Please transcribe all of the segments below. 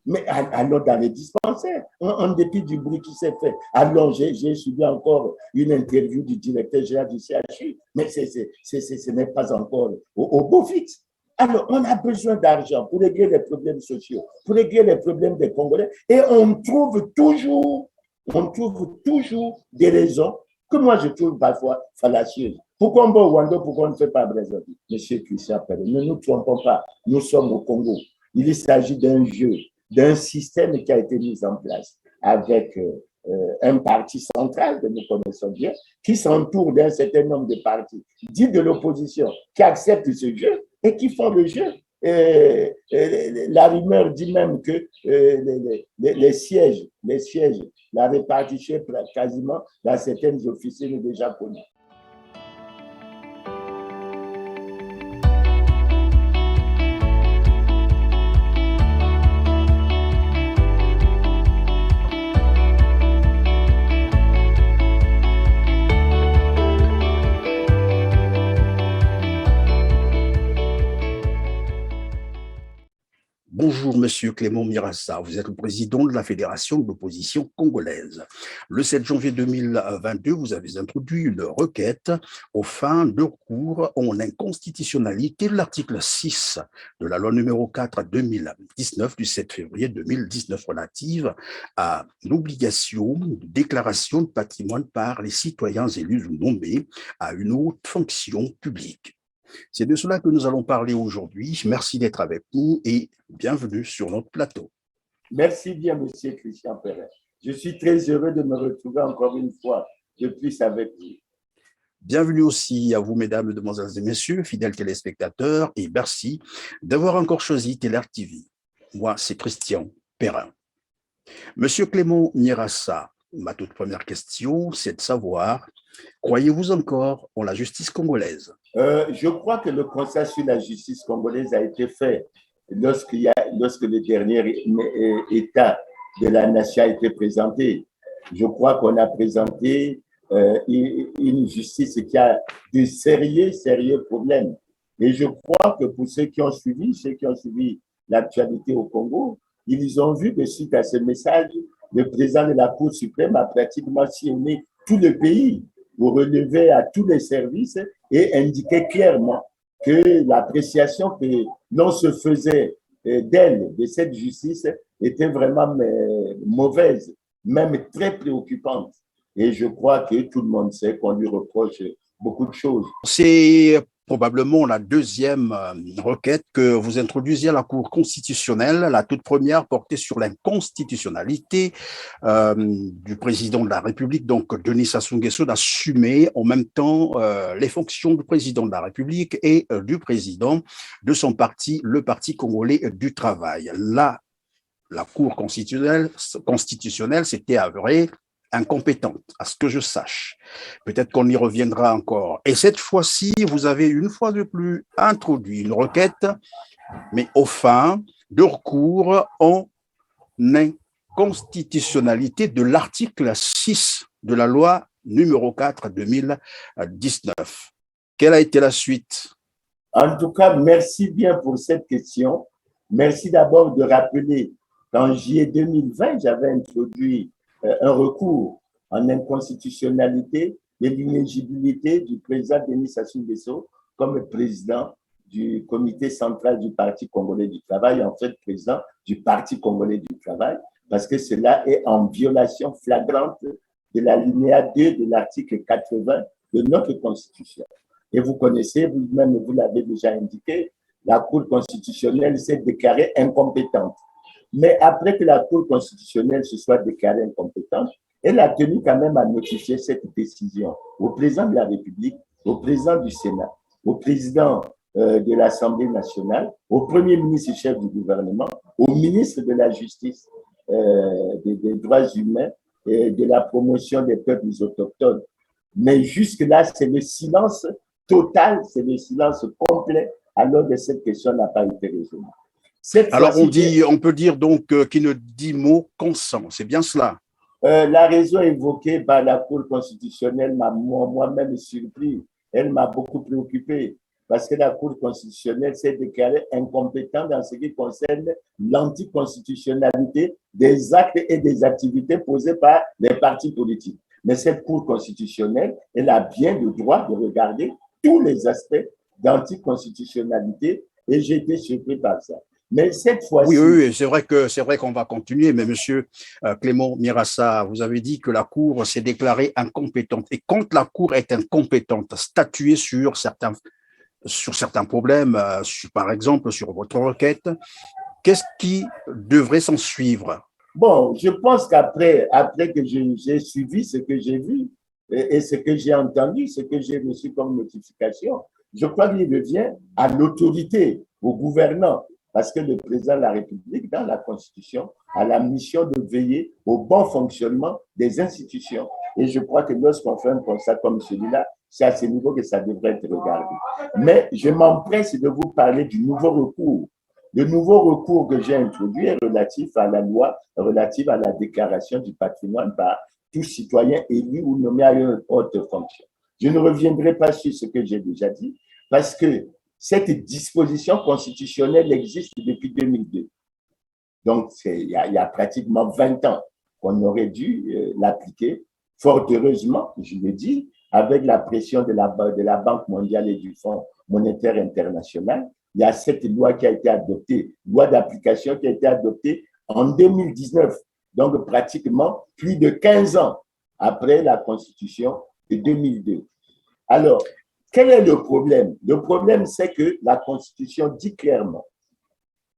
Mais allons dans les dispensaires, en dépit du bruit qui s'est fait. Allons, j'ai suivi encore une interview du directeur général du CHU, mais ce n'est pas encore au beau fixe. Alors, on a besoin d'argent pour régler les problèmes sociaux, pour régler les problèmes des Congolais, et on trouve toujours des raisons que moi je trouve parfois fallacieuses. Pourquoi on va au Rwanda, pourquoi on ne fait pas Brazzaville? Monsieur Christian Pérez, ne nous trompons pas, nous sommes au Congo. Il s'agit d'un jeu, d'un système qui a été mis en place avec un parti central que nous connaissons bien, qui s'entoure d'un certain nombre de partis dits de l'opposition, qui acceptent ce jeu et qui font le jeu. La rumeur dit même que les sièges, la répartition quasiment dans certaines officines est déjà connue. Bonjour, Monsieur Clément Mirassa. Vous êtes le président de la Fédération de l'opposition congolaise. Le 7 janvier 2022, vous avez introduit une requête aux fins de recours en inconstitutionnalité de l'article 6 de la loi numéro 4/2019 du 7 février 2019 relative à l'obligation de déclaration de patrimoine par les citoyens élus ou nommés à une haute fonction publique. C'est de cela que nous allons parler aujourd'hui. Merci d'être avec nous et bienvenue sur notre plateau. Merci bien, Monsieur Christian Pérez. Je suis très heureux de me retrouver encore une fois de plus avec vous. Bienvenue aussi à vous, mesdames, mesdemoiselles et messieurs, fidèles téléspectateurs, et merci d'avoir encore choisi Téler TV. Moi, c'est Christian Perrin. Monsieur Clément Mirassa, ma toute première question, c'est de savoir, croyez-vous encore en la justice congolaise? Je crois que le constat sur la justice congolaise a été fait lorsque le dernier état de la nation a été présenté. Je crois qu'on a présenté une justice qui a de sérieux problèmes. Et je crois que pour ceux qui ont suivi l'actualité au Congo, ils ont vu que suite à ce message, le président de la Cour suprême a pratiquement sillonné tout le pays pour relever à tous les services et indiquer clairement que l'appréciation que l'on se faisait d'elle, de cette justice, était vraiment mauvaise, même très préoccupante. Et je crois que tout le monde sait qu'on lui reproche beaucoup de choses. C'est probablement la deuxième requête que vous introduisiez à la Cour constitutionnelle. La toute première portait sur l'inconstitutionnalité du président de la République, donc Denis Sassou Nguesso, d'assumer en même temps les fonctions du président de la République et du président de son parti, le Parti congolais du travail. Là, la Cour constitutionnelle s'était avérée incompétente, à ce que je sache. Peut-être qu'on y reviendra encore. Et cette fois-ci, vous avez une fois de plus introduit une requête, mais aux fins de recours en inconstitutionnalité de l'article 6 de la loi numéro 4/2019. Quelle a été la suite? En tout cas, merci bien pour cette question. Merci d'abord de rappeler qu'en juillet 2020, j'avais introduit un recours en inconstitutionnalité de l'inéligibilité du président Denis Sassou Nguesso comme président du comité central du Parti congolais du travail, en fait président du Parti congolais du travail, parce que cela est en violation flagrante de l'alinéa 2 de l'article 80 de notre Constitution. Et vous connaissez, vous-même vous l'avez déjà indiqué, la Cour constitutionnelle s'est déclarée incompétente. Mais après que la Cour constitutionnelle se soit déclarée incompétente, elle a tenu quand même à notifier cette décision au président de la République, au président du Sénat, au président de l'Assemblée nationale, au premier ministre chef du gouvernement, au ministre de la Justice, des droits humains et de la promotion des peuples autochtones. Mais jusque-là, c'est le silence total, c'est le silence complet, alors que cette question n'a pas été résolue. Alors, on peut dire donc qui ne dit mot consent, c'est bien cela? La raison évoquée par la Cour constitutionnelle m'a moi-même surpris. Elle m'a beaucoup préoccupé. parce que la Cour constitutionnelle s'est déclarée incompétente dans ce qui concerne l'anticonstitutionnalité des actes et des activités posées par les partis politiques. Mais cette Cour constitutionnelle, elle a bien le droit de regarder tous les aspects d'anticonstitutionnalité et j'ai été surpris par ça. Mais cette fois-ci… Oui, c'est vrai qu'on va continuer, mais monsieur Clément Mirassa, vous avez dit que la Cour s'est déclarée incompétente. Et quand la Cour est incompétente, statuer sur certains problèmes, par exemple sur votre requête, qu'est-ce qui devrait s'en suivre? Bon, je pense qu'après que j'ai suivi ce que j'ai vu et ce que j'ai entendu, ce que j'ai reçu comme notification, je crois qu'il revient à l'autorité, au gouvernant, parce que le président de la République, dans la Constitution, a la mission de veiller au bon fonctionnement des institutions. Et je crois que lorsqu'on fait un constat comme celui-là, c'est à ce niveau que ça devrait être regardé. Mais je m'empresse de vous parler du nouveau recours. Le nouveau recours que j'ai introduit est relatif à la loi relative à la déclaration du patrimoine par tout citoyen élu ou nommé à une haute fonction. Je ne reviendrai pas sur ce que j'ai déjà dit, parce que cette disposition constitutionnelle existe depuis 2002. Donc, il y a pratiquement 20 ans qu'on aurait dû l'appliquer. Fort heureusement, je le dis, avec la pression de la Banque mondiale et du Fonds monétaire international, il y a cette loi qui a été adoptée, loi d'application qui a été adoptée en 2019, donc pratiquement plus de 15 ans après la Constitution de 2002. Alors, quel est le problème? Le problème, c'est que la Constitution dit clairement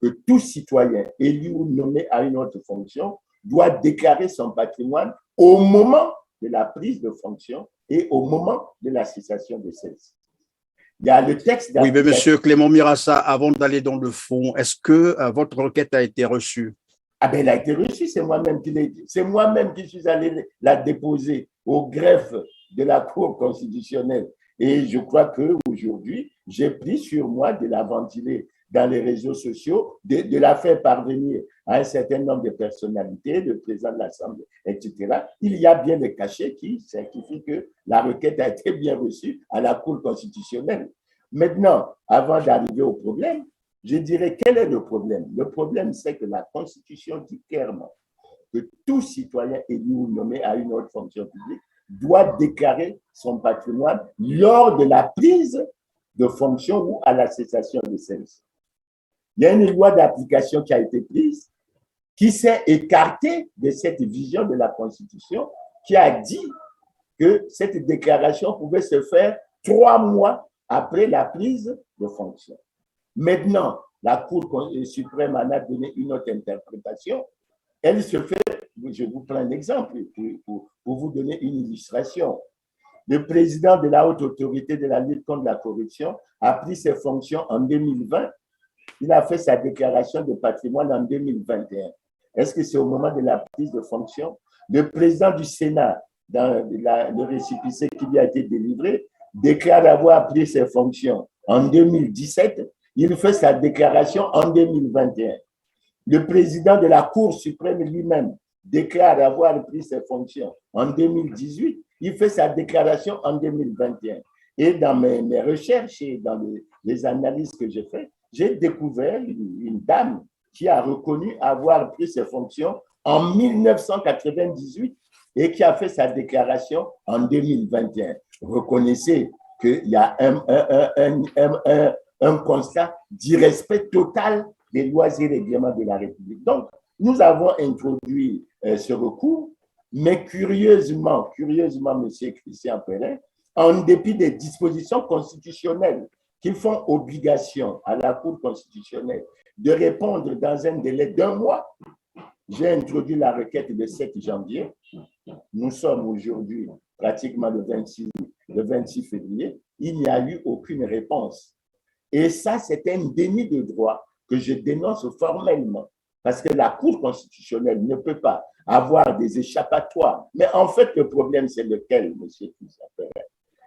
que tout citoyen élu ou nommé à une autre fonction doit déclarer son patrimoine au moment de la prise de fonction et au moment de la cessation de celle-ci. Il y a le texte… Oui, mais monsieur Clément Mirassa, avant d'aller dans le fond, est-ce que votre requête a été reçue? Ah ben, elle a été reçue, c'est moi-même qui suis allé la déposer au greffe de la Cour constitutionnelle. Et je crois qu'aujourd'hui, j'ai pris sur moi de la ventiler dans les réseaux sociaux, de la faire parvenir à un certain nombre de personnalités, le président de l'Assemblée, etc. Il y a bien des cachets qui certifient que la requête a été bien reçue à la Cour constitutionnelle. Maintenant, avant d'arriver au problème, je dirais quel est le problème? Le problème, c'est que la Constitution dit clairement que tout citoyen élu ou nommé à une autre fonction publique doit déclarer son patrimoine lors de la prise de fonction ou à la cessation de celle-ci. Il y a une loi d'application qui a été prise, qui s'est écartée de cette vision de la Constitution, qui a dit que cette déclaration pouvait se faire 3 mois après la prise de fonction. Maintenant, la Cour suprême en a donné une autre interprétation. Elle se fait, je vous prends un exemple pour vous donner une illustration. Le président de la haute autorité de la lutte contre la corruption a pris ses fonctions en 2020. Il a fait sa déclaration de patrimoine en 2021. Est-ce que c'est au moment de la prise de fonction? Le président du Sénat, dans le récépissé qui lui a été délivré, déclare avoir pris ses fonctions en 2017. Il fait sa déclaration en 2021. Le président de la Cour suprême lui-même déclare avoir pris ses fonctions en 2018. Il fait sa déclaration en 2021. Et dans mes recherches et dans les analyses que j'ai faites, j'ai découvert une dame qui a reconnu avoir pris ses fonctions en 1998 et qui a fait sa déclaration en 2021. Reconnaissez qu'il y a un constat d'irrespect total des lois et règlements de la République. Donc, nous avons introduit ce recours, mais curieusement, M. Christian Perrin, en dépit des dispositions constitutionnelles qui font obligation à la Cour constitutionnelle de répondre dans un délai d'1 mois, j'ai introduit la requête le 7 janvier. Nous sommes aujourd'hui pratiquement le 26 février. Il n'y a eu aucune réponse. Et ça, c'est un déni de droit que je dénonce formellement. Parce que la Cour constitutionnelle ne peut pas avoir des échappatoires. Mais en fait, le problème, c'est lequel, M. Christian Perrin?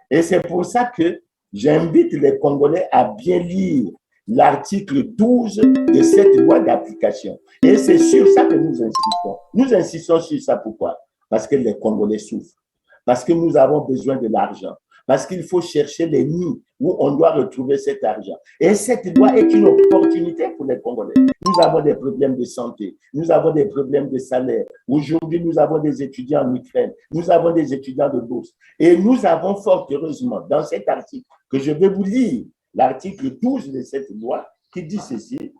Et c'est pour ça que j'invite les Congolais à bien lire l'article 12 de cette loi d'application. Et c'est sur ça que nous insistons. Nous insistons sur ça, pourquoi? Parce que les Congolais souffrent. Parce que nous avons besoin de l'argent. parce qu'il faut chercher les nids où on doit retrouver cet argent. Et cette loi est une opportunité pour les Congolais. Nous avons des problèmes de santé, nous avons des problèmes de salaire. Aujourd'hui, nous avons des étudiants en Ukraine, nous avons des étudiants de bourse. Et nous avons fort heureusement, dans cet article, que je vais vous lire, l'article 12 de cette loi, qui dit ceci: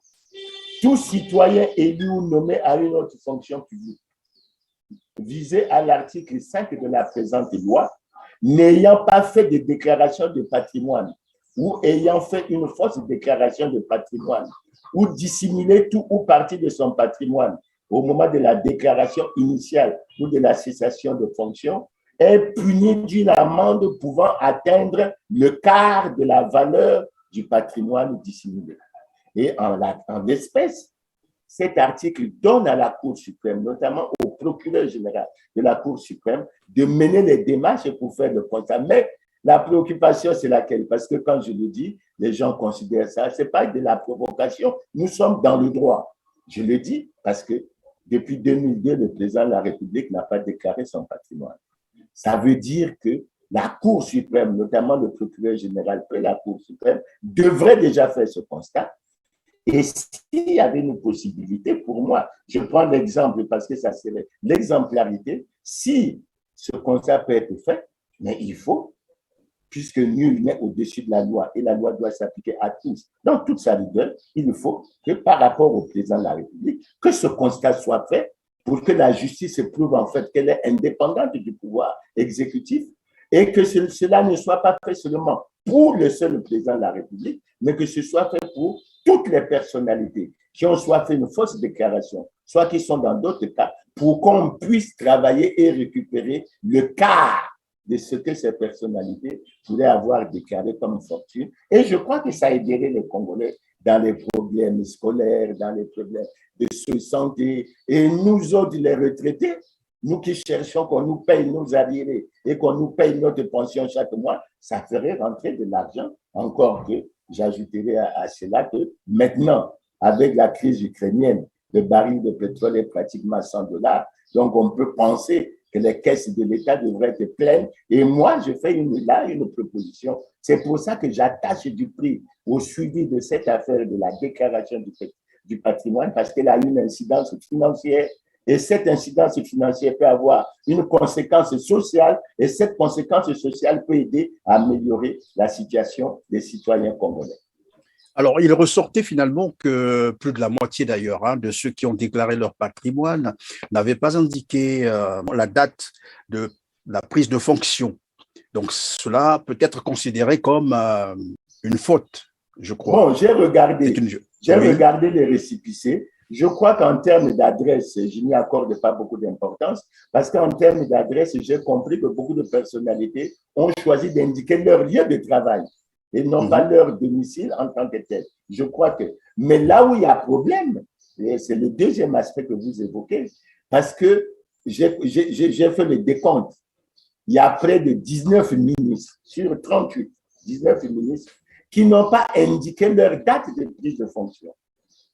tout citoyen élu ou nommé à une autre fonction publique, visé à l'article 5 de la présente loi, n'ayant pas fait de déclaration de patrimoine ou ayant fait une fausse déclaration de patrimoine ou dissimulé tout ou partie de son patrimoine au moment de la déclaration initiale ou de la cessation de fonction, est puni d'une amende pouvant atteindre le quart de la valeur du patrimoine dissimulé. Et en l'espèce, cet article donne à la Cour suprême, notamment au procureur général de la Cour suprême, de mener les démarches pour faire le constat. Mais la préoccupation, c'est laquelle? Parce que quand je le dis, les gens considèrent ça, ce n'est pas de la provocation, nous sommes dans le droit. Je le dis parce que depuis 2002, le président de la République n'a pas déclaré son patrimoine. Ça veut dire que la Cour suprême, notamment le procureur général près la Cour suprême, devrait déjà faire ce constat. Et s'il y avait une possibilité, pour moi, je prends l'exemple parce que ça serait l'exemplarité, si ce constat peut être fait, mais il faut, puisque nul n'est au-dessus de la loi et la loi doit s'appliquer à tous, dans toute sa rigueur, il faut que par rapport au président de la République, que ce constat soit fait pour que la justice prouve en fait qu'elle est indépendante du pouvoir exécutif et que cela ne soit pas fait seulement pour le seul président de la République, mais que ce soit fait pour toutes les personnalités qui ont soit fait une fausse déclaration, soit qui sont dans d'autres cas, pour qu'on puisse travailler et récupérer le quart de ce que ces personnalités pourraient avoir déclaré comme fortune. Et je crois que ça aiderait les Congolais dans les problèmes scolaires, dans les problèmes de santé. Et nous autres, les retraités, nous qui cherchons qu'on nous paye nos arriérés et qu'on nous paye notre pension chaque mois, ça ferait rentrer de l'argent. Encore que j'ajouterai à cela que maintenant, avec la crise ukrainienne, le baril de pétrole est pratiquement 100 $. Donc, on peut penser que les caisses de l'État devraient être pleines. Et moi, je fais une proposition. C'est pour ça que j'attache du prix au suivi de cette affaire de la déclaration du patrimoine, parce qu'elle a une incidence financière. Et cette incidence financière peut avoir une conséquence sociale, et cette conséquence sociale peut aider à améliorer la situation des citoyens congolais. Alors, il ressortait finalement que plus de la moitié d'ailleurs de ceux qui ont déclaré leur patrimoine n'avaient pas indiqué la date de la prise de fonction. Donc, cela peut être considéré comme une faute, je crois. Bon, j'ai regardé les récépissés. Je crois qu'en termes d'adresse, je n'y accorde pas beaucoup d'importance parce qu'en termes d'adresse, j'ai compris que beaucoup de personnalités ont choisi d'indiquer leur lieu de travail et non pas leur domicile en tant que tel. Je crois que… Mais là où il y a problème, et c'est le deuxième aspect que vous évoquez, parce que j'ai fait le décompte. Il y a près de 19 ministres sur 38, 19 ministres qui n'ont pas indiqué leur date de prise de fonction,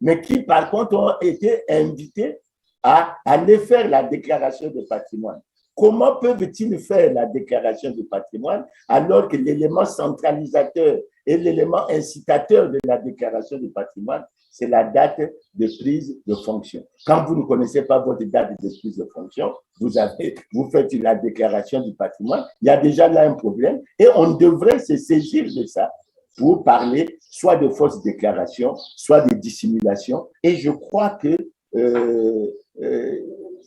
mais qui, par contre, ont été invités à aller faire la déclaration de patrimoine. Comment peuvent-ils faire la déclaration de patrimoine alors que l'élément centralisateur et l'élément incitateur de la déclaration de patrimoine, c'est la date de prise de fonction? Quand vous ne connaissez pas votre date de prise de fonction, vous faites la déclaration du patrimoine, il y a déjà là un problème et on devrait se saisir de ça pour parler soit de fausses déclarations, soit de dissimulation. Et je crois que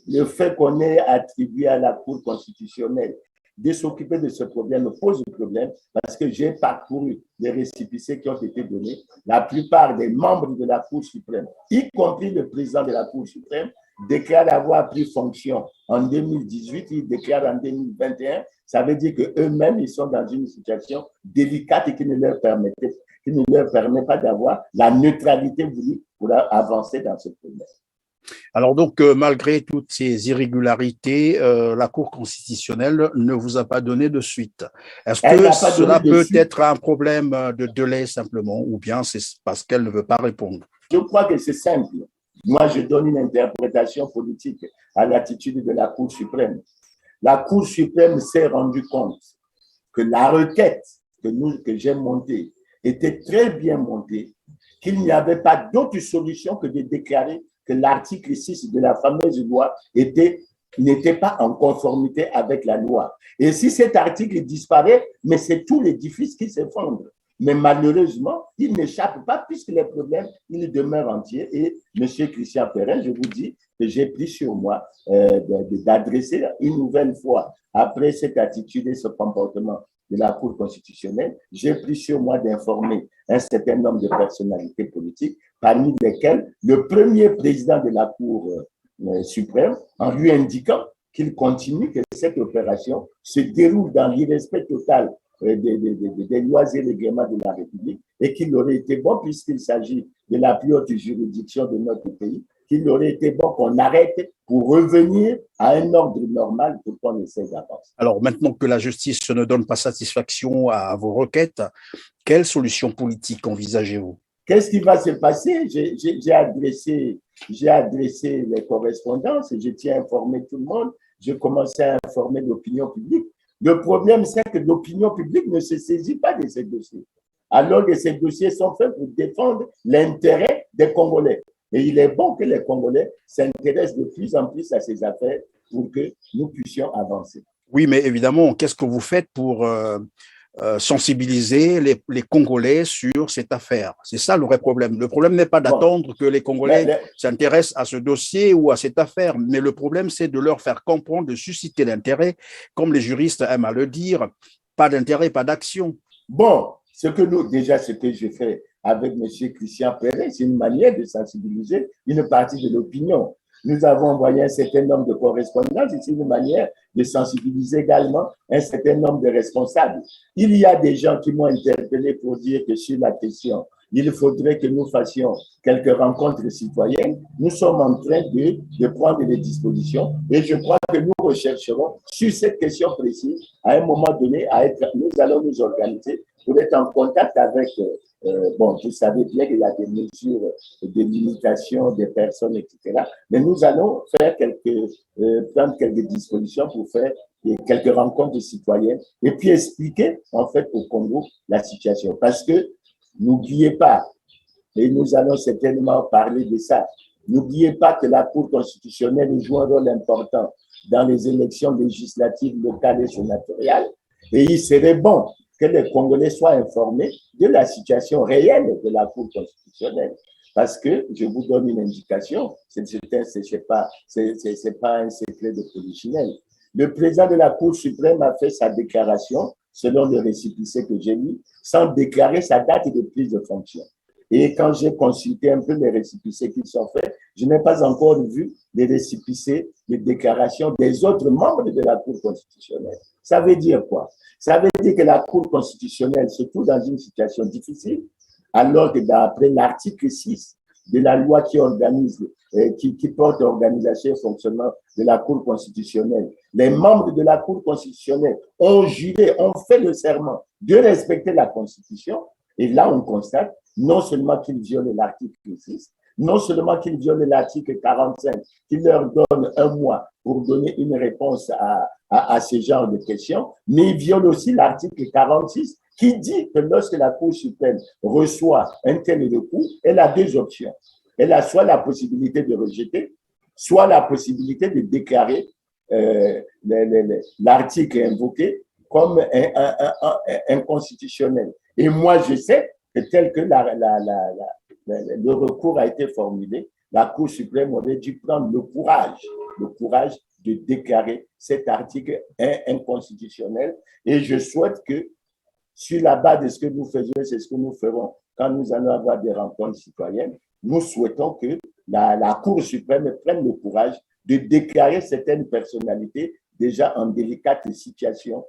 le fait qu'on ait attribué à la Cour constitutionnelle de s'occuper de ce problème pose problème parce que j'ai parcouru les récépissés qui ont été donnés. La plupart des membres de la Cour suprême, y compris le président de la Cour suprême, déclarent avoir pris fonction en 2018, ils déclarent en 2021. Ça veut dire qu'eux-mêmes, ils sont dans une situation délicate et qui ne leur permet pas d'avoir la neutralité voulue pour avancer dans ce problème. Alors donc, malgré toutes ces irrégularités, la Cour constitutionnelle ne vous a pas donné de suite. Est-ce que cela peut être un problème de délai simplement, ou bien c'est parce qu'elle ne veut pas répondre? Je crois que c'est simple. Moi, je donne une interprétation politique à l'attitude de la Cour suprême. La Cour suprême s'est rendue compte que la requête que j'ai montée était très bien montée, qu'il n'y avait pas d'autre solution que de déclarer que l'article 6 de la fameuse loi n'était pas en conformité avec la loi. Et si cet article disparaît, mais c'est tout l'édifice qui s'effondre. Mais malheureusement, il n'échappe pas puisque les problèmes, ils demeurent entiers. Et M. Christian Perrin, je vous dis que j'ai pris sur moi d'adresser une nouvelle fois, après cette attitude et ce comportement de la Cour constitutionnelle, j'ai pris sur moi d'informer un certain nombre de personnalités politiques, parmi lesquelles le premier président de la Cour suprême, en lui indiquant qu'il continue, que cette opération se déroule dans l'irrespect total des lois et règlements de la République et qu'il aurait été bon, puisqu'il s'agit de la plus haute juridiction de notre pays, qu'il aurait été bon qu'on arrête pour revenir à un ordre normal pour qu'on essaie d'avancer. Alors maintenant que la justice ne donne pas satisfaction à vos requêtes, quelle solution politique envisagez-vous? Qu'est-ce qui va se passer? J'ai adressé les correspondances, je tiens à informer tout le monde, je commençais à informer l'opinion publique. Le problème, c'est que l'opinion publique ne se saisit pas de ces dossiers, alors que ces dossiers sont faits pour défendre l'intérêt des Congolais. Et il est bon que les Congolais s'intéressent de plus en plus à ces affaires pour que nous puissions avancer. Oui, mais évidemment, qu'est-ce que vous faites pour sensibiliser les Congolais sur cette affaire? C'est ça le vrai problème. Le problème n'est pas d'attendre que les Congolais s'intéressent à ce dossier ou à cette affaire, mais le problème, c'est de leur faire comprendre, de susciter l'intérêt, comme les juristes aiment à le dire, pas d'intérêt, pas d'action. Bon, ce que je fais avec M. Christian Perret, c'est une manière de sensibiliser une partie de l'opinion. Nous avons envoyé un certain nombre de correspondances et c'est une manière de sensibiliser également un certain nombre de responsables. Il y a des gens qui m'ont interpellé pour dire que sur la question, il faudrait que nous fassions quelques rencontres citoyennes. Nous sommes en train de prendre des dispositions et je crois que nous rechercherons sur cette question précise, à un moment donné, nous allons nous organiser pour être en contact avec bon, vous savez bien qu'il y a des mesures de limitation des personnes, etc. Mais nous allons faire prendre quelques dispositions pour faire quelques rencontres citoyennes et puis expliquer, en fait, au Congo la situation. Parce que, n'oubliez pas, et nous allons certainement parler de ça, n'oubliez pas que la Cour constitutionnelle joue un rôle important dans les élections législatives locales et sénatoriales. Et il serait bon que les Congolais soient informés de la situation réelle de la Cour constitutionnelle. Parce que, je vous donne une indication, ce n'est pas un secret de polichinelle. Le président de la Cour suprême a fait sa déclaration, selon le récépissé que j'ai lu, sans déclarer sa date de prise de fonction. Et quand j'ai consulté un peu les récépissés qui sont faits, je n'ai pas encore vu les récépissés, les déclarations des autres membres de la Cour constitutionnelle. Ça veut dire quoi? Ça veut dire que la Cour constitutionnelle se trouve dans une situation difficile, alors que d'après l'article 6 de la loi qui porte l'organisation et fonctionnement de la Cour constitutionnelle, les membres de la Cour constitutionnelle ont juré, ont fait le serment de respecter la Constitution. Et là, on constate non seulement qu'ils violent l'article 6, non seulement qu'ils violent l'article 45, qui leur donne un mois pour donner une réponse à ce genre de questions, mais ils violent aussi l'article 46, qui dit que lorsque la Cour suprême reçoit un tel recours, elle a deux options. Elle a soit la possibilité de rejeter, soit la possibilité de déclarer l'article invoqué comme inconstitutionnel. Et moi, je sais que tel que le recours a été formulé, la Cour suprême aurait dû prendre le courage de déclarer cet article inconstitutionnel. Et je souhaite que, sur la base de ce que nous faisons, c'est ce que nous ferons quand nous allons avoir des rencontres citoyennes, nous souhaitons que la Cour suprême prenne le courage de déclarer certaines personnalités déjà en délicate situation,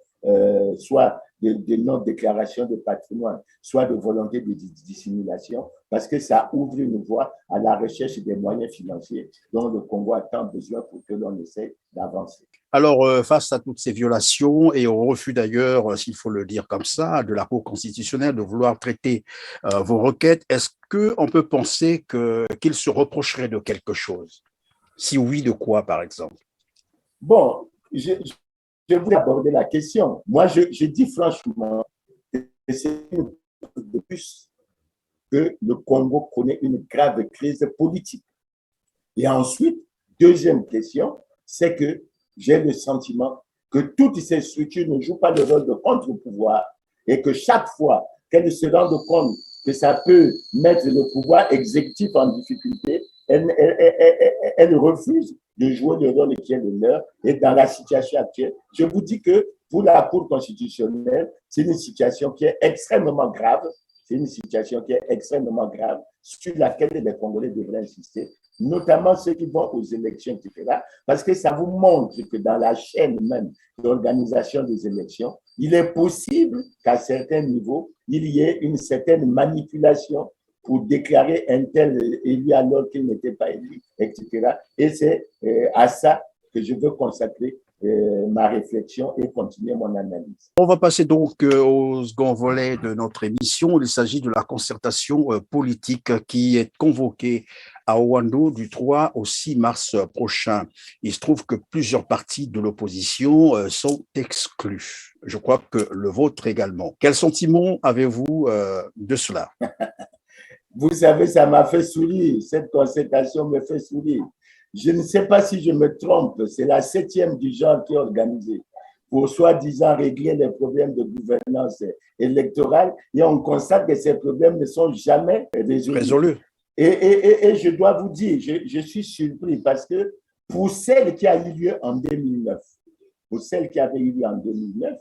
soit de non-déclaration de patrimoine, soit de volonté de dissimulation, parce que ça ouvre une voie à la recherche des moyens financiers dont le Congo a tant besoin pour que l'on essaie d'avancer. Alors, face à toutes ces violations et au refus d'ailleurs, s'il faut le dire comme ça, de la Cour constitutionnelle de vouloir traiter vos requêtes, est-ce qu'on peut penser qu'il se reprocherait de quelque chose? Si oui, de quoi, par exemple? Bon, je voulais aborder la question. Moi, je dis franchement que c'est une preuve de plus que le Congo connaît une grave crise politique. Et ensuite, deuxième question, c'est que j'ai le sentiment que toutes ces structures ne jouent pas le rôle de contre-pouvoir et que chaque fois qu'elles se rendent compte que ça peut mettre le pouvoir exécutif en difficulté, elles refusent de jouer le rôle qui est le leur. Et dans la situation actuelle, je vous dis que pour la Cour constitutionnelle, c'est une situation qui est extrêmement grave. C'est une situation qui est extrêmement grave sur laquelle les Congolais devraient insister, notamment ceux qui vont aux élections, etc. Parce que ça vous montre que dans la chaîne même d'organisation des élections, il est possible qu'à certains niveaux, il y ait une certaine manipulation pour déclarer un tel élu alors qu'il n'était pas élu, etc. Et c'est à ça que je veux consacrer ma réflexion et continuer mon analyse. On va passer donc au second volet de notre émission. Il s'agit de la concertation politique qui est convoquée à Ouando du 3 au 6 mars prochain. Il se trouve que plusieurs partis de l'opposition sont exclus. Je crois que le vôtre également. Quel sentiment avez-vous de cela? Vous savez, ça m'a fait sourire. Cette concertation me fait sourire. Je ne sais pas si je me trompe, c'est la 7e du genre qui est organisée pour soi-disant régler les problèmes de gouvernance électorale et on constate que ces problèmes ne sont jamais résolus. Et je dois vous dire, je suis surpris parce que pour celle qui a eu lieu en 2009, pour celle qui avait eu lieu en 2009,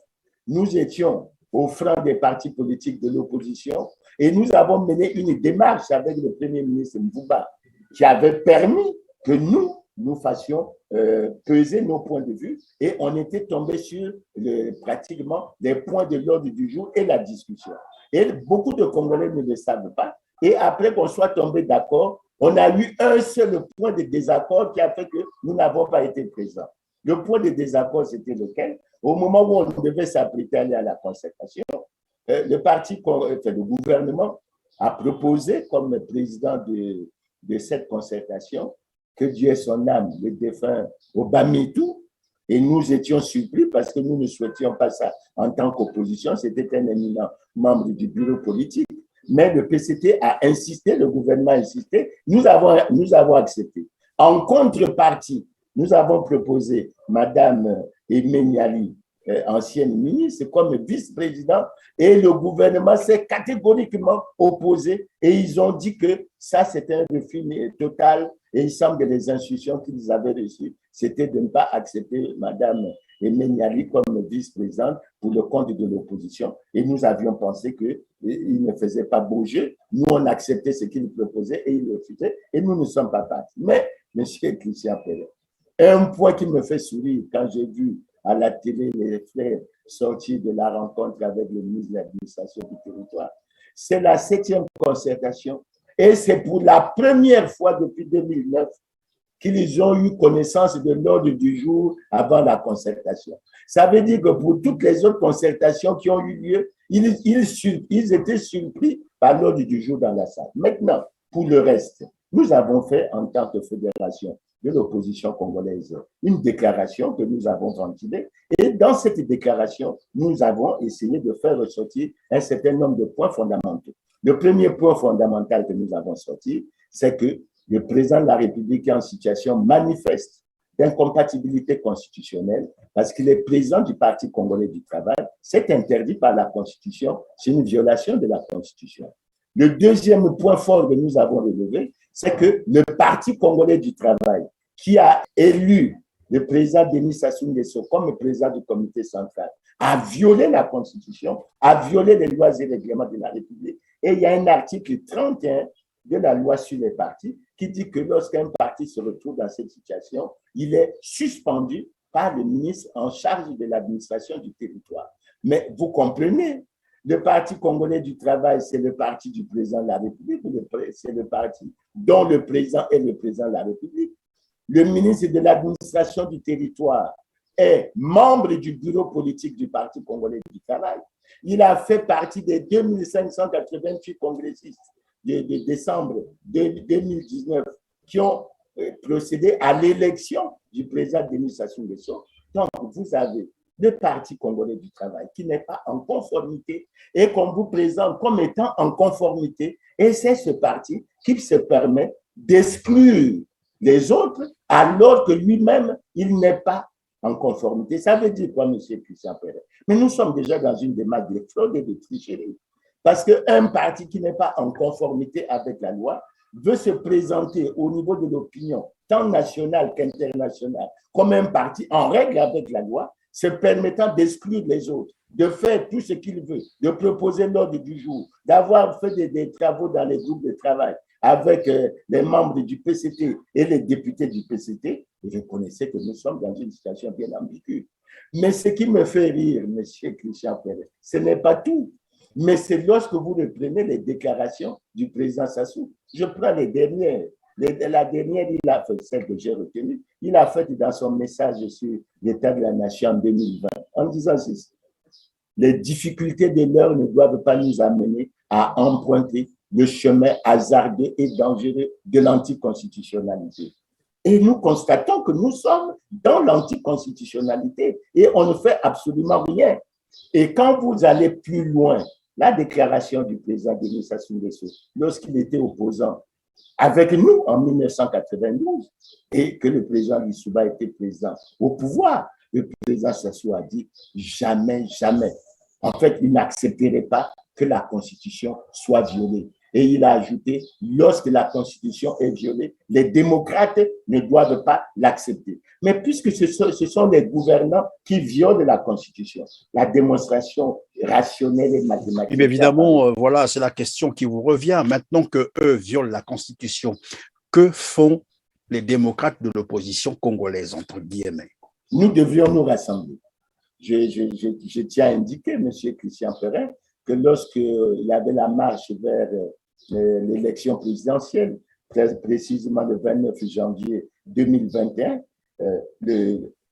nous étions au franc des partis politiques de l'opposition et nous avons mené une démarche avec le Premier ministre Mbouba qui avait permis que nous fassions peser nos points de vue et on était tombé sur pratiquement les points de l'ordre du jour et la discussion. Et beaucoup de Congolais ne le savent pas. Et après qu'on soit tombé d'accord, on a eu un seul point de désaccord qui a fait que nous n'avons pas été présents. Le point de désaccord, c'était lequel? Au moment où on devait s'apprêter à aller à la concertation, le gouvernement a proposé comme président de cette concertation, que Dieu ait son âme, le défunt Obamitou, et nous étions surpris parce que nous ne souhaitions pas ça en tant qu'opposition, c'était un éminent membre du bureau politique, mais le PCT a insisté, le gouvernement a insisté, nous avons accepté. En contrepartie, nous avons proposé Madame Aimé Niali, ancienne ministre, comme vice-président, et le gouvernement s'est catégoriquement opposé et ils ont dit que ça, c'était un refus total et il semble que les instructions qu'ils avaient reçues, c'était de ne pas accepter Madame Aimé Niali comme vice-présidente pour le compte de l'opposition. Et nous avions pensé qu'il ne faisait pas beau jeu. Nous, on acceptait ce qu'il proposait et il refusait et nous ne sommes pas partis. Mais, M. Christian Pellet, un point qui me fait sourire quand j'ai vu à la télé les frères sortir de la rencontre avec le ministre de l'administration du territoire. C'est la 7e concertation et c'est pour la première fois depuis 2009 qu'ils ont eu connaissance de l'ordre du jour avant la concertation. Ça veut dire que pour toutes les autres concertations qui ont eu lieu, ils étaient surpris par l'ordre du jour dans la salle. Maintenant, pour le reste, nous avons fait en tant que fédération de l'opposition congolaise une déclaration que nous avons ventilée. Et dans cette déclaration, nous avons essayé de faire ressortir un certain nombre de points fondamentaux. Le premier point fondamental que nous avons sorti, c'est que le président de la République est en situation manifeste d'incompatibilité constitutionnelle parce qu'il est président du Parti congolais du travail. C'est interdit par la Constitution. C'est une violation de la Constitution. Le deuxième point fort que nous avons relevé, c'est que le Parti congolais du travail, qui a élu le président Denis Sassou Nguesso comme président du comité central, a violé la Constitution, a violé les lois et règlements de la République. Et il y a un article 31 de la loi sur les partis qui dit que lorsqu'un parti se retrouve dans cette situation, il est suspendu par le ministre en charge de l'administration du territoire. Mais vous comprenez, le Parti congolais du travail, c'est le parti du président de la République, c'est le parti dont le président est le président de la République. Le ministre de l'administration du territoire est membre du bureau politique du Parti congolais du travail. Il a fait partie des 2588 congressistes de décembre 2019 qui ont procédé à l'élection du président Denis Sassou Nguesso. Donc, vous avez le Parti congolais du travail, qui n'est pas en conformité et qu'on vous présente comme étant en conformité. Et c'est ce parti qui se permet d'exclure les autres alors que lui-même, il n'est pas en conformité. Ça veut dire quoi, M. Christian Perret? Mais nous sommes déjà dans une démarche de fraude et de tricherie. Parce qu'un parti qui n'est pas en conformité avec la loi veut se présenter au niveau de l'opinion, tant nationale qu'internationale, comme un parti en règle avec la loi, se permettant d'exclure les autres, de faire tout ce qu'il veut, de proposer l'ordre du jour, d'avoir fait des travaux dans les groupes de travail avec les membres du PCT et les députés du PCT. Et je connaissais que nous sommes dans une situation bien ambiguë. Mais ce qui me fait rire, M. Christian Perret, ce n'est pas tout. Mais c'est lorsque vous reprenez les déclarations du président Sassou. Je prends les dernières. La dernière, il a fait celle que j'ai retenue. Il a fait dans son message sur l'état de la nation en 2020, en disant ceci: les difficultés de l'heure ne doivent pas nous amener à emprunter le chemin hasardeux et dangereux de l'anticonstitutionnalité. Et nous constatons que nous sommes dans l'anticonstitutionnalité et on ne fait absolument rien. Et quand vous allez plus loin, la déclaration du président Denis Sassou Nguesso, lorsqu'il était opposant avec nous en 1992, et que le président Lissouba était président au pouvoir, le président Sassou a dit jamais, jamais. En fait, il n'accepterait pas que la Constitution soit violée. Et il a ajouté, lorsque la Constitution est violée, les démocrates ne doivent pas l'accepter. Mais puisque ce sont les gouvernants qui violent la Constitution, la démonstration rationnelle et mathématique. Mais évidemment, voilà, c'est la question qui vous revient. Maintenant qu'eux violent la Constitution, que font les démocrates de l'opposition congolaise, entre guillemets? Nous devrions nous rassembler. Je tiens à indiquer, M. Christian Perret, que lorsqu'il y avait la marche vers l'élection présidentielle, précisément le 29 janvier 2021,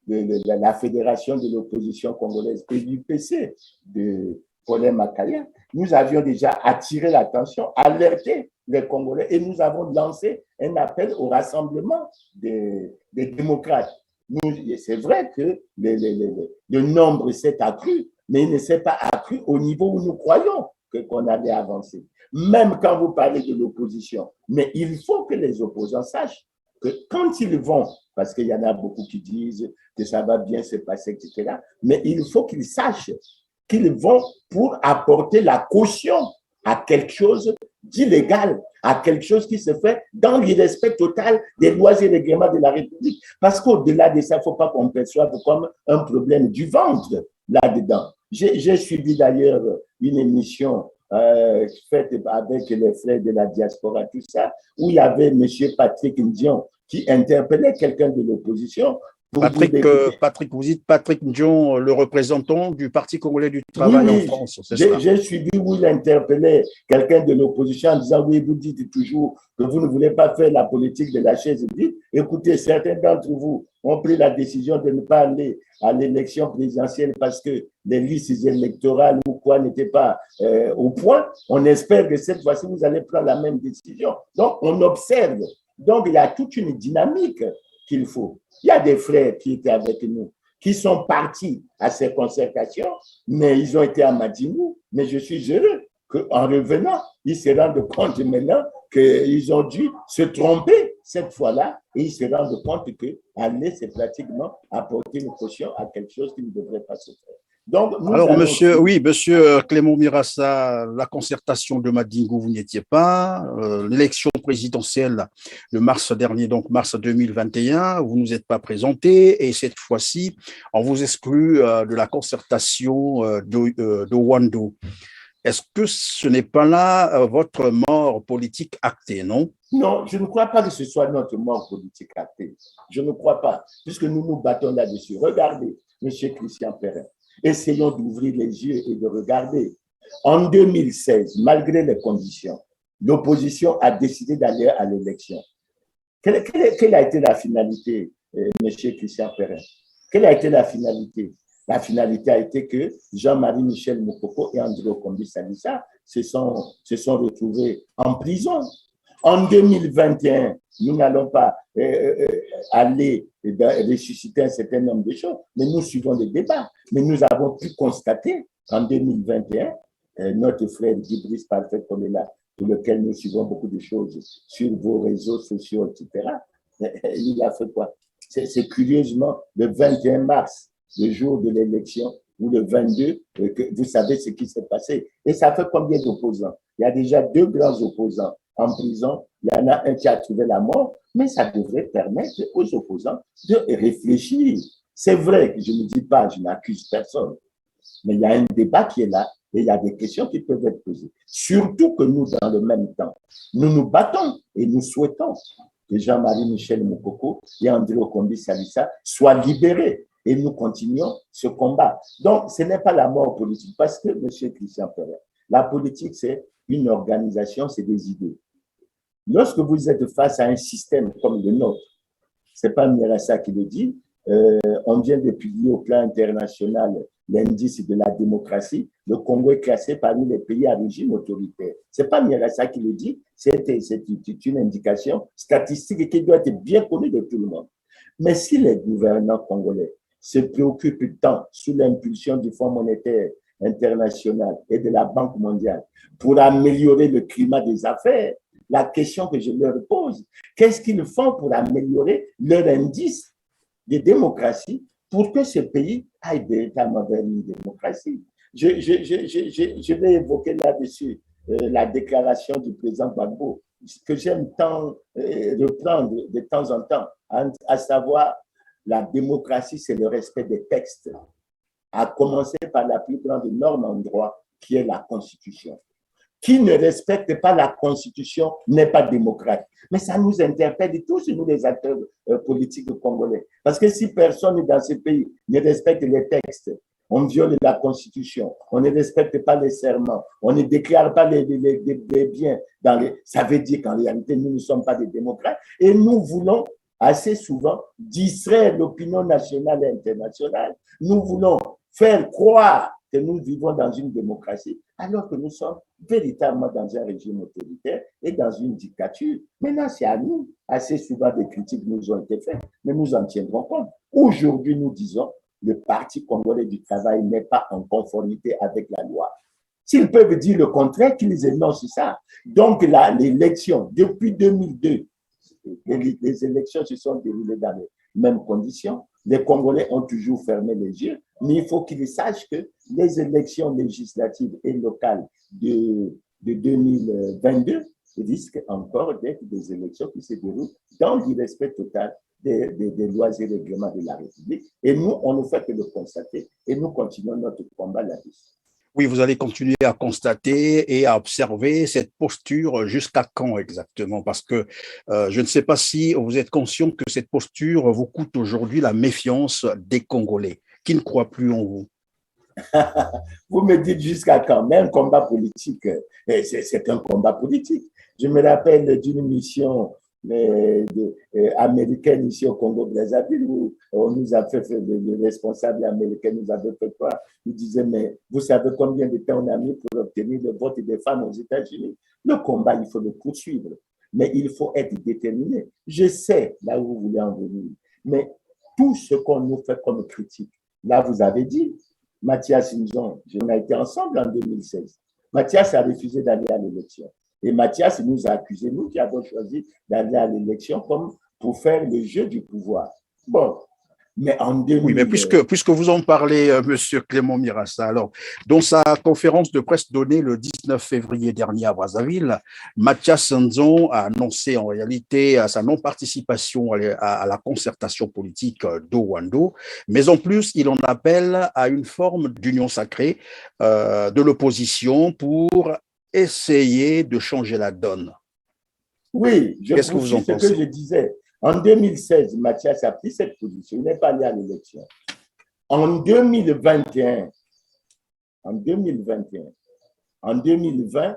la Fédération de l'opposition congolaise et l'UPC de Paulin Makaya, nous avions déjà attiré l'attention, alerté les Congolais et nous avons lancé un appel au rassemblement des démocrates. C'est vrai que le nombre s'est accru, mais il ne s'est pas accru au niveau où nous croyons qu'on allait avancer. Même quand vous parlez de l'opposition, mais il faut que les opposants sachent que quand ils vont, parce qu'il y en a beaucoup qui disent que ça va bien se passer, etc., mais il faut qu'ils sachent qu'ils vont pour apporter la caution à quelque chose d'illégal, à quelque chose qui se fait dans l'irrespect total des lois et règlements de la République. Parce qu'au-delà de ça, il ne faut pas qu'on perçoive comme un problème du ventre là-dedans. J'ai suivi d'ailleurs une émission faite avec les frères de la diaspora, tout ça, où il y avait M. Patrick Ndion qui interpellait quelqu'un de l'opposition. Patrick, vous dites Patrick Ndion, le représentant du Parti congolais du travail en France, c'est ça? J'ai suivi où il interpellait quelqu'un de l'opposition en disant: oui, vous dites toujours que vous ne voulez pas faire la politique de la chaise vide. Écoutez, certains d'entre vous ont pris la décision de ne pas aller à l'élection présidentielle parce que les listes électorales ou quoi n'étaient pas au point. On espère que cette fois-ci, vous allez prendre la même décision. Donc, on observe. Donc, il y a toute une dynamique qu'il faut. Il y a des frères qui étaient avec nous, qui sont partis à ces concertations, mais ils ont été à Madimou. Mais je suis heureux qu'en revenant, ils se rendent compte maintenant qu'ils ont dû se tromper cette fois-là et ils se rendent compte qu'aller, c'est pratiquement apporter une caution à quelque chose qui ne devrait pas se faire. Donc, alors, monsieur Clément Mirassa, la concertation de Madingo, vous n'y étiez pas. L'élection présidentielle de mars dernier, donc mars 2021, vous ne nous êtes pas présenté. Et cette fois-ci, on vous exclut de la concertation de Wando. Est-ce que ce n'est pas là votre mort politique actée, non? Non, je ne crois pas que ce soit notre mort politique actée. Je ne crois pas, puisque nous nous battons là-dessus. Regardez, M. Christian Perret. Essayons d'ouvrir les yeux et de regarder. En 2016, malgré les conditions, l'opposition a décidé d'aller à l'élection. Quelle a été la finalité, M. Christian Perret? Quelle a été la finalité? La finalité a été que Jean-Marie Michel Moukoko et André Okombi Salissa se sont retrouvés en prison. En 2021, nous n'allons pas aller ressusciter un certain nombre de choses, mais nous suivons des débats. Mais nous avons pu constater qu'en 2021, notre frère Guy Parfait là, pour lequel nous suivons beaucoup de choses sur vos réseaux sociaux, etc., il a fait quoi? C'est curieusement le 21 mars, le jour de l'élection, ou le 22, que vous savez ce qui s'est passé. Et ça fait combien d'opposants? Il y a déjà 2 grands opposants en prison. Il y en a un qui a trouvé la mort, mais ça devrait permettre aux opposants de réfléchir. C'est vrai que je ne dis pas, je n'accuse personne, mais il y a un débat qui est là et il y a des questions qui peuvent être posées. Surtout que nous, dans le même temps, nous nous battons et nous souhaitons que Jean-Marie Michel Moukoko et André Okombi Salissa soient libérés. Et nous continuons ce combat. Donc, ce n'est pas la mort politique, parce que, M. Christian Ferrer, la politique, c'est une organisation, c'est des idées. Lorsque vous êtes face à un système comme le nôtre, ce n'est pas Mirassa qui le dit, on vient de publier au plan international l'indice de la démocratie. Le Congo est classé parmi les pays à régime autoritaire. Ce n'est pas Mirassa qui le dit, c'est une indication statistique qui doit être bien connue de tout le monde. Mais si les gouvernants congolais se préoccupent tant, sous l'impulsion du Fonds monétaire international et de la Banque mondiale, pour améliorer le climat des affaires, la question que je leur pose, qu'est-ce qu'ils font pour améliorer leur indice de démocratie pour que ce pays aille véritablement vers une démocratie? Je vais évoquer là-dessus la déclaration du président Gbagbo, que j'aime tant reprendre de temps en temps, à savoir la démocratie, c'est le respect des textes, à commencer par la plus grande norme en droit, qui est la Constitution. Qui ne respecte pas la Constitution n'est pas démocrate. Mais ça nous interpelle tous, nous les acteurs politiques congolais. Parce que si personne dans ce pays ne respecte les textes, on viole la Constitution, on ne respecte pas les serments, on ne déclare pas les biens. Ça veut dire qu'en réalité, nous ne sommes pas des démocrates. Et nous voulons assez souvent distraire l'opinion nationale et internationale. Nous voulons faire croire que nous vivons dans une démocratie, alors que nous sommes véritablement dans un régime autoritaire et dans une dictature. Maintenant, c'est à nous. Assez souvent, des critiques nous ont été faites, mais nous en tiendrons compte. Aujourd'hui, nous disons, le Parti congolais du travail n'est pas en conformité avec la loi. S'ils peuvent dire le contraire, qu'ils énoncent ça. Donc, l'élection, depuis 2002, les élections se sont déroulées dans les mêmes conditions. Les Congolais ont toujours fermé les yeux, mais il faut qu'ils sachent que les élections législatives et locales de 2022 risquent encore d'être des élections qui se déroulent dans le respect total des lois et règlements de la République. Et nous, on ne fait que le constater et nous continuons notre combat là-dessus. Oui, vous allez continuer à constater et à observer cette posture jusqu'à quand exactement? Parce que je ne sais pas si vous êtes conscient que cette posture vous coûte aujourd'hui la méfiance des Congolais qui ne croient plus en vous. Vous me dites jusqu'à quand? Mais un combat politique, c'est un combat politique. Je me rappelle d'une mission américaine ici au Congo-Brazzaville où on nous a fait, le responsable américain nous avait fait quoi? Il disait, mais vous savez combien de temps on a mis pour obtenir le vote des femmes aux États-Unis? Le combat, il faut le poursuivre, mais il faut être déterminé. Je sais là où vous voulez en venir, mais tout ce qu'on nous fait comme critique, là vous avez dit, Mathias Nzon, on a été ensemble en 2016. Mathias a refusé d'aller à l'élection. Et Mathias nous a accusés, nous qui avons choisi d'aller à l'élection comme pour faire le jeu du pouvoir. Bon, mais en 2000... Oui, mais puisque vous en parlez, Monsieur Clément Mirassa, alors, dans sa conférence de presse donnée le 19 février dernier à Brazzaville, Mathias Nzon a annoncé en réalité sa non-participation à la concertation politique d'Owando, mais en plus, il en appelle à une forme d'union sacrée de l'opposition pour essayer de changer la donne. Oui, je poursuis ce que je disais. En 2016, Mathias a pris cette position. Il n'est pas allé à l'élection. En 2021, en 2020,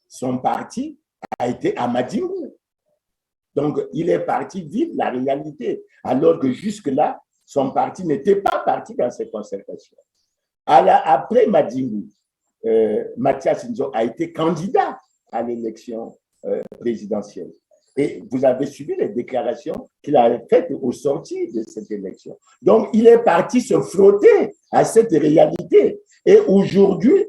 son parti a été à Madingu. Donc, il est parti vivre la réalité, alors que jusque-là, son parti n'était pas parti dans ces concertations. Après Madingu, Mathias Nzon a été candidat à l'élection présidentielle. Et vous avez suivi les déclarations qu'il a faites au sortir de cette élection. Donc, il est parti se frotter à cette réalité. Et aujourd'hui,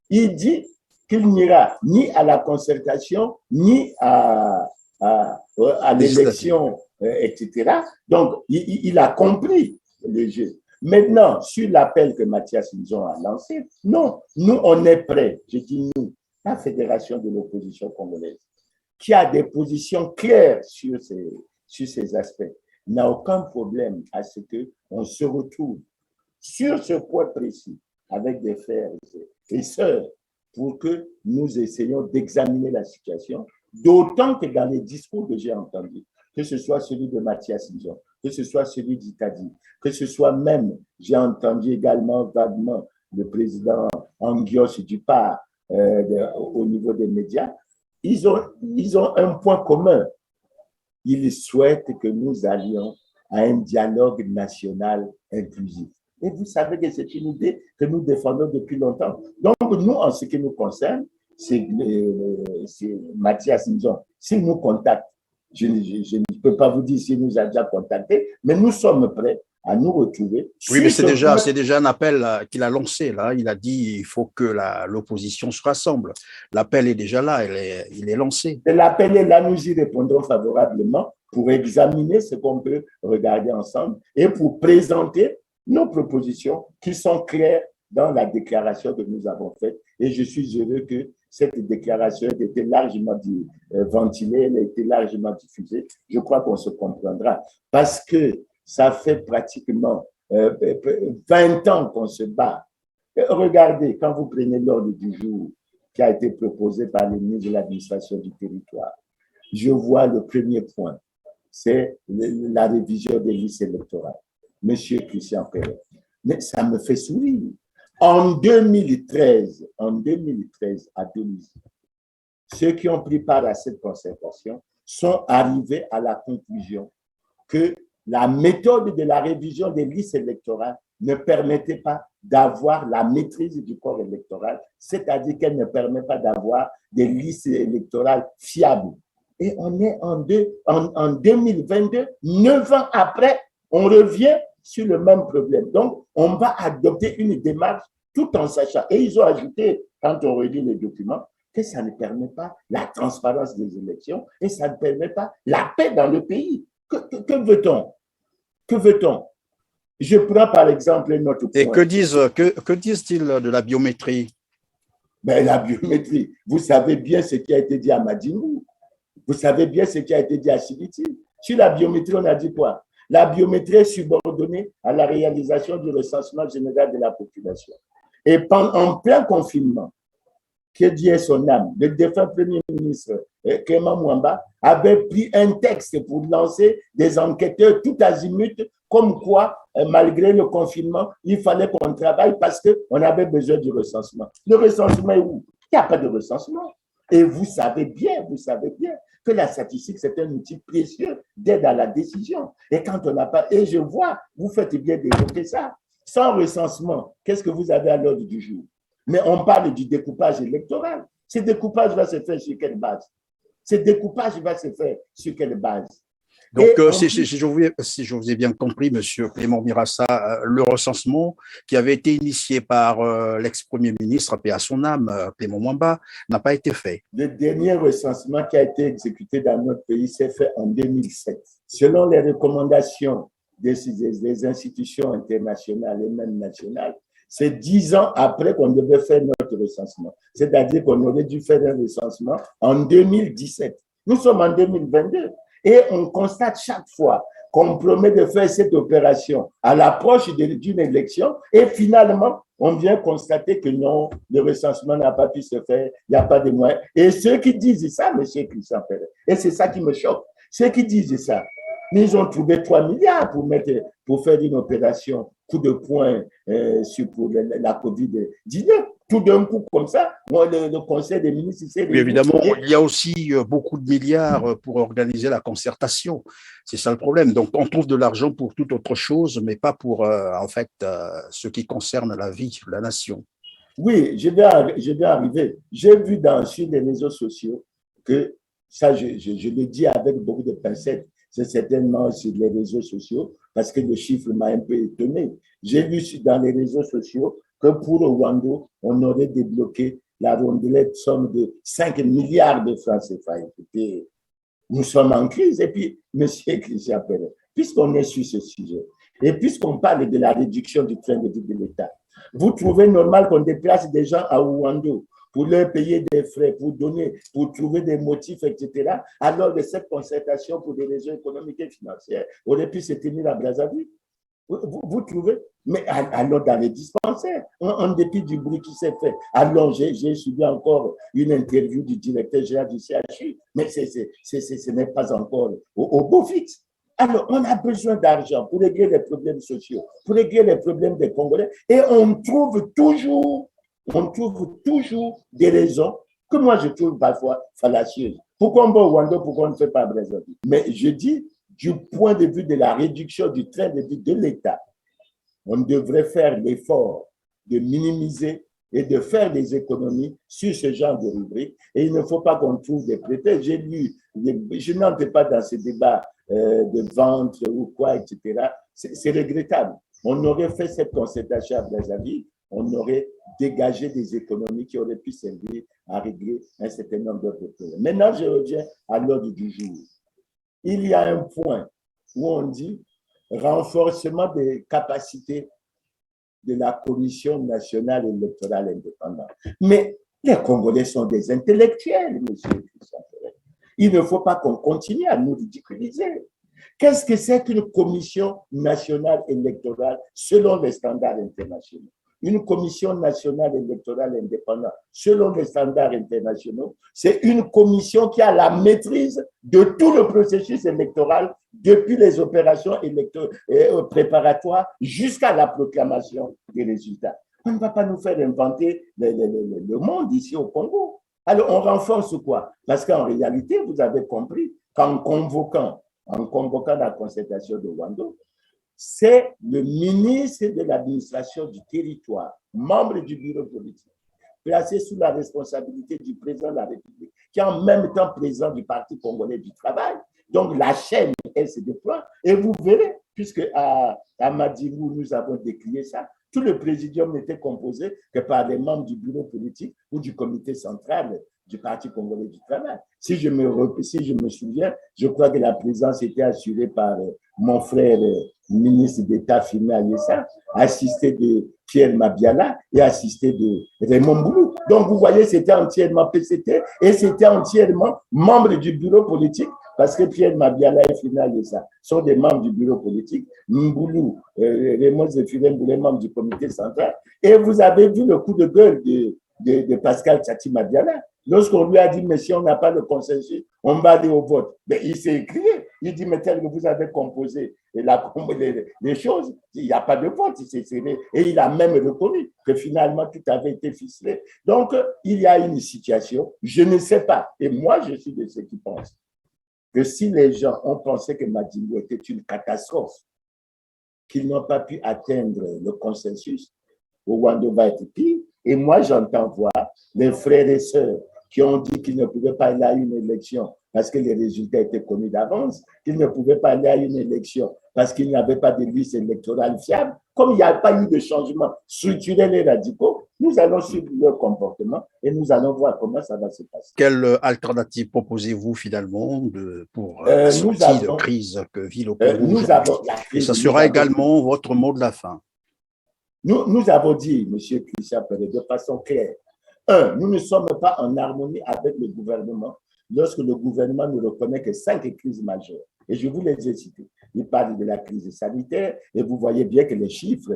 il dit qu'il n'ira ni à la concertation, ni à l'élection, etc. Donc, il a compris le jeu. Maintenant, sur l'appel que Mathias Nzon a lancé, non, nous, on est prêts. Je dis nous, la Fédération de l'opposition congolaise, qui a des positions claires sur ces aspects, n'a aucun problème à ce qu'on se retrouve sur ce point précis avec des frères et sœurs pour que nous essayions d'examiner la situation, d'autant que dans les discours que j'ai entendus, que ce soit celui de Mathias Nzon, que ce soit celui d'Itadi, que ce soit même, j'ai entendu également vaguement le président Anguios Dupart au niveau des médias, ils ont un point commun. Ils souhaitent que nous allions à un dialogue national inclusif. Et vous savez que c'est une idée que nous défendons depuis longtemps. Donc, nous, en ce qui nous concerne, c'est Mathias Nzon. S'il nous contacte, je ne peux pas vous dire s'il nous a déjà contacté, mais nous sommes prêts à nous retrouver. Oui, mais c'est déjà un appel qu'il a lancé. Là. Il a dit il faut que l'opposition se rassemble. L'appel est déjà là, il est lancé. L'appel est là, nous y répondrons favorablement pour examiner ce qu'on peut regarder ensemble et pour présenter nos propositions qui sont claires dans la déclaration que nous avons faite. Et je suis heureux que cette déclaration ait été largement ventilée, elle a été largement diffusée. Je crois qu'on se comprendra parce que ça fait pratiquement 20 ans qu'on se bat. Regardez, quand vous prenez l'ordre du jour qui a été proposé par le ministre de l'administration du territoire, je vois le premier point, c'est la révision des listes électorales. Monsieur Christian Perret, mais ça me fait sourire. En 2013 à 2010, ceux qui ont pris part à cette concertation sont arrivés à la conclusion que la méthode de la révision des listes électorales ne permettait pas d'avoir la maîtrise du corps électoral, c'est-à-dire qu'elle ne permet pas d'avoir des listes électorales fiables. Et on est en 2022, 9 ans après, on revient sur le même problème. Donc, on va adopter une démarche tout en sachant. Et ils ont ajouté, quand on relit les documents, que ça ne permet pas la transparence des élections et ça ne permet pas la paix dans le pays. Que veut-on? Que veut-on? Je prends par exemple notre point. Et que disent-ils de la biométrie? Ben, la biométrie, vous savez bien ce qui a été dit à Madimou. Vous savez bien ce qui a été dit à Sibiti. Sur la biométrie, on a dit quoi? La biométrie est subordonnée à la réalisation du recensement général de la population. Et en plein confinement, que Dieu ait son âme, le défunt Premier ministre Clément Mwamba avait pris un texte pour lancer des enquêteurs tout azimut, comme quoi, malgré le confinement, il fallait qu'on travaille parce qu'on avait besoin du recensement. Le recensement est où? Il n'y a pas de recensement. Et vous savez bien que la statistique, c'est un outil précieux d'aide à la décision. Et quand on n'a pas, et je vois, vous faites bien d'évoquer ça, sans recensement, qu'est-ce que vous avez à l'ordre du jour? Mais on parle du découpage électoral. Ce découpage va se faire sur quelle base? Ce découpage va se faire sur quelle base? Donc, si je vous ai bien compris, Monsieur Clément Mirassa, le recensement qui avait été initié par l'ex-premier ministre, paix à son âme, Clément Mwamba, n'a pas été fait. Le dernier recensement qui a été exécuté dans notre pays s'est fait en 2007. Selon les recommandations des institutions internationales et même nationales, c'est 10 ans après qu'on devait faire notre recensement. C'est-à-dire qu'on aurait dû faire un recensement en 2017. Nous sommes en 2022. Et on constate chaque fois qu'on promet de faire cette opération à l'approche d'une élection et finalement, on vient constater que non, le recensement n'a pas pu se faire, il n'y a pas de moyens. Et ceux qui disent ça, M. Christian Perret, et c'est ça qui me choque, ceux qui disent ça, ils ont trouvé 3 milliards pour faire une opération coup de poing pour la COVID-19. Tout d'un coup, comme ça, le Conseil des ministres… Oui, évidemment, il y a aussi beaucoup de milliards pour organiser la concertation. C'est ça le problème. Donc, on trouve de l'argent pour toute autre chose, mais pas pour, en fait, ce qui concerne la vie de la nation. Oui, je vais arriver. J'ai vu sur les réseaux sociaux que ça je le dis avec beaucoup de pincettes, c'est certainement sur les réseaux sociaux, parce que le chiffre m'a un peu étonné. J'ai vu dans les réseaux sociaux que pour Rwanda, on aurait débloqué la rondelette somme de 5 milliards de francs CFA. Écoutez, nous sommes en crise. Et puis, monsieur Christian Perret, puisqu'on est sur ce sujet, et puisqu'on parle de la réduction du train de vie de l'État, vous trouvez normal qu'on déplace des gens à Ouando pour leur payer des frais, pour trouver des motifs, etc., alors que cette concertation pour des raisons économiques et financières aurait pu se tenir à Brazzaville? Vous trouvez? Mais alors, dans les dispensaires, en dépit du bruit qui s'est fait, alors j'ai suivi encore une interview du directeur général du CHU, mais ce n'est pas encore au beau fixe. Alors, on a besoin d'argent pour régler les problèmes sociaux, pour régler les problèmes des Congolais, et on trouve toujours des raisons que moi je trouve parfois fallacieuses. Pourquoi on va au Rwanda, pourquoi on ne fait pas Brazzaville? Mais je dis, du point de vue de la réduction du train de vie de l'État, on devrait faire l'effort de minimiser et de faire des économies sur ce genre de rubrique. Et il ne faut pas qu'on trouve des prétextes. J'ai lu, je n'entre pas dans ce débat de ventre ou quoi, etc. C'est regrettable. On aurait fait cette concertation à Brazzaville, on aurait dégagé des économies qui auraient pu servir à régler un certain nombre d'autres problèmes. Maintenant, je reviens à l'ordre du jour. Il y a un point où on dit renforcement des capacités de la Commission nationale électorale indépendante. Mais les Congolais sont des intellectuels, monsieur Christian Perret. Il ne faut pas qu'on continue à nous ridiculiser. Qu'est-ce que c'est qu'une commission nationale électorale selon les standards internationaux? Une commission nationale électorale indépendante, selon les standards internationaux, c'est une commission qui a la maîtrise de tout le processus électoral depuis les opérations préparatoires jusqu'à la proclamation des résultats. On ne va pas nous faire inventer le monde ici au Congo. Alors, on renforce quoi? Parce qu'en réalité, vous avez compris qu'en convoquant la concertation de Wando, c'est le ministre de l'administration du territoire, membre du bureau politique, placé sous la responsabilité du président de la République, qui est en même temps président du Parti congolais du travail. Donc, la chaîne, elle se déploie. Et vous verrez, puisque à Madibou, nous avons décrié ça, tout le présidium n'était composé que par des membres du bureau politique ou du comité central du Parti congolais du travail. Si je me souviens, je crois que la présidence était assurée par mon frère ministre d'État Firmin Ayessa, assisté de Pierre Mabiala et assisté de Raymond Boulou. Donc, vous voyez, c'était entièrement PCT et c'était entièrement membre du bureau politique parce que Pierre Mabiala et Firmin Ayessa sont des membres du bureau politique. Mboulou, Raymond Zéphirine Boulou, membre du comité central. Et vous avez vu le coup de gueule de Pascal Tchati Mabiala. Lorsqu'on lui a dit, mais si on n'a pas le consensus, on va aller au vote. Mais il s'est écrié. Il dit, mais tel que vous avez composé les choses, il n'y a pas de vote. Et il a même reconnu que finalement, tout avait été ficelé. Donc, il y a une situation, je ne sais pas. Et moi, je suis de ceux qui pensent que si les gens ont pensé que Madimbo était une catastrophe, qu'ils n'ont pas pu atteindre le consensus, Rwanda va être pire. Et moi, j'entends voir les frères et sœurs qui ont dit qu'ils ne pouvaient pas aller à une élection parce que les résultats étaient connus d'avance, qu'ils ne pouvaient pas aller à une élection parce qu'il n'y avait pas de liste électorale fiable. Comme il n'y a pas eu de changement structurel et radicaux, nous allons suivre leur comportement et nous allons voir comment ça va se passer. Quelle alternative proposez-vous finalement pour la sortie de crise que vit le Congo aujourd'hui? Et ça sera également votre mot de la fin. Nous avons dit, M. Christian Perret, de façon claire, nous ne sommes pas en harmonie avec le gouvernement lorsque le gouvernement ne reconnaît que 5 crises majeures. Et je vous les ai citées. Il parle de la crise sanitaire et vous voyez bien que les chiffres,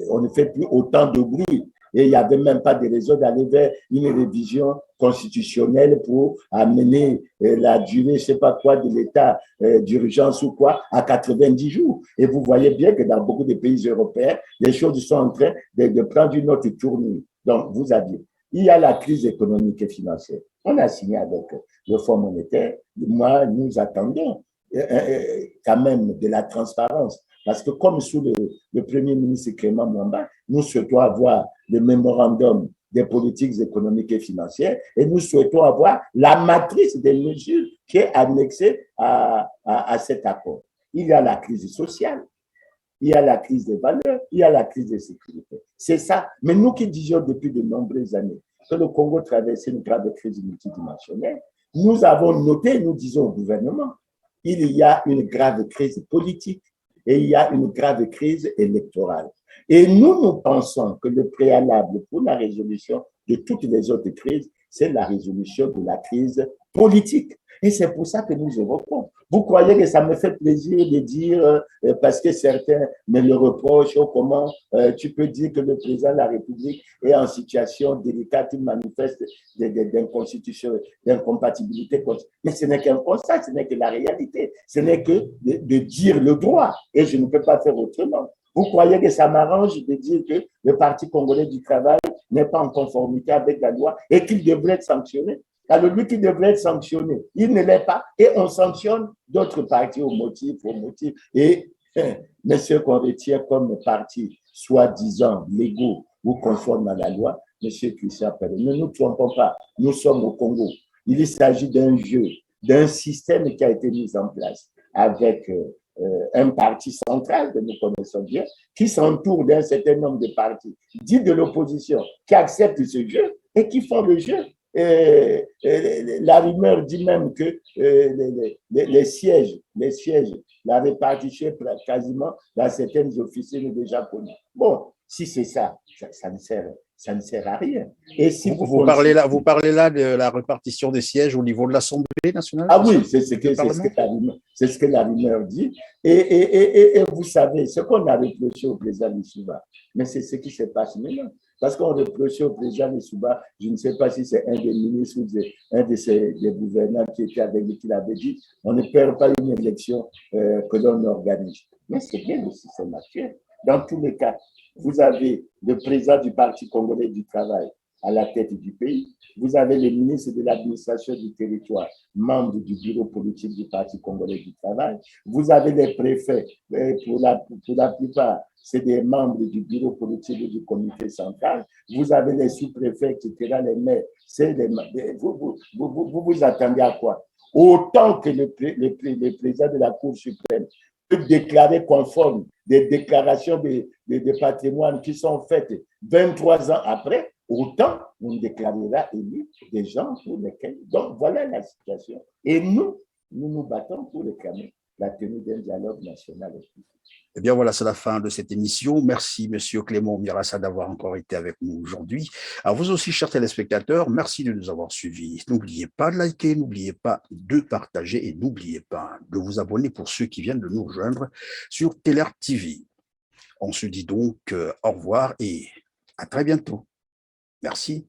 on ne fait plus autant de bruit. Et il n'y avait même pas de raison d'aller vers une révision constitutionnelle pour amener la durée, je ne sais pas quoi, de l'état d'urgence ou quoi, à 90 jours. Et vous voyez bien que dans beaucoup de pays européens, les choses sont en train de prendre une autre tournure. Donc, vous aviez, il y a la crise économique et financière. On a signé avec le Fonds monétaire. Moi, nous attendons quand même de la transparence. Parce que comme sous le Premier ministre Clément Mwamba, nous souhaitons avoir le mémorandum des politiques économiques et financières et nous souhaitons avoir la matrice des mesures qui est annexée à cet accord. Il y a la crise sociale, il y a la crise des valeurs, il y a la crise de sécurité. C'est ça. Mais nous qui disions depuis de nombreuses années que le Congo traversait une grave crise multidimensionnelle, nous avons noté, nous disons au gouvernement, il y a une grave crise politique et il y a une grave crise électorale. Et nous pensons que le préalable pour la résolution de toutes les autres crises, c'est la résolution de la crise politique. Et c'est pour ça que nous évoquons. Vous croyez que ça me fait plaisir de dire, parce que certains me le reprochent, comment tu peux dire que le président de la République est en situation délicate, il manifeste d'incompatibilité. Mais ce n'est qu'un constat, ce n'est que la réalité. Ce n'est que de dire le droit. Et je ne peux pas faire autrement. Vous croyez que ça m'arrange de dire que le Parti congolais du travail n'est pas en conformité avec la loi et qu'il devrait être sanctionné? Alors, lui qui devrait être sanctionné, il ne l'est pas et on sanctionne d'autres partis au motif. Et mais ceux qu'on retient comme partis soi-disant légaux ou conformes à la loi, M. Christian Pelé, ne nous trompons pas, nous sommes au Congo. Il s'agit d'un jeu, d'un système qui a été mis en place avec un parti central que nous connaissons bien, qui s'entoure d'un certain nombre de partis dits de l'opposition, qui acceptent ce jeu et qui font le jeu. La rumeur dit même que les sièges, la répartition est quasiment dans certaines officines déjà connues. Bon, si c'est ça, ça ne sert à rien. Et si vous parlez là de la répartition des sièges au niveau de l'Assemblée nationale? Ah oui, c'est ce que la rumeur dit. Et vous savez, ce qu'on a reproché au président Lissouba, mais c'est ce qui se passe maintenant. Parce qu'on reprochait au président Lissouba, je ne sais pas si c'est un des ministres ou un des gouverneurs qui était avec lui qui l'avait dit, on ne perd pas une élection que l'on organise. Mais c'est bien le système actuel. Dans tous les cas, vous avez le président du Parti congolais du travail à la tête du pays. Vous avez le ministre de l'administration du territoire, membre du bureau politique du Parti congolais du travail. Vous avez les préfets, pour la plupart, c'est des membres du bureau politique du comité central. Vous avez les sous-préfets, etc., les maires. Vous attendez à quoi? Autant que le président de la Cour suprême peut déclarer conforme des déclarations de patrimoine qui sont faites 23 ans après, autant on déclarera élu des gens pour lesquels. Donc voilà la situation. Et nous nous battons pour réclamer la tenue d'un dialogue national. Eh bien voilà, c'est la fin de cette émission. Merci, Monsieur Clément Mirassa, d'avoir encore été avec nous aujourd'hui. À vous aussi, chers téléspectateurs, merci de nous avoir suivis. N'oubliez pas de liker, n'oubliez pas de partager et n'oubliez pas de vous abonner pour ceux qui viennent de nous rejoindre sur Teler TV. On se dit donc au revoir et à très bientôt. Merci.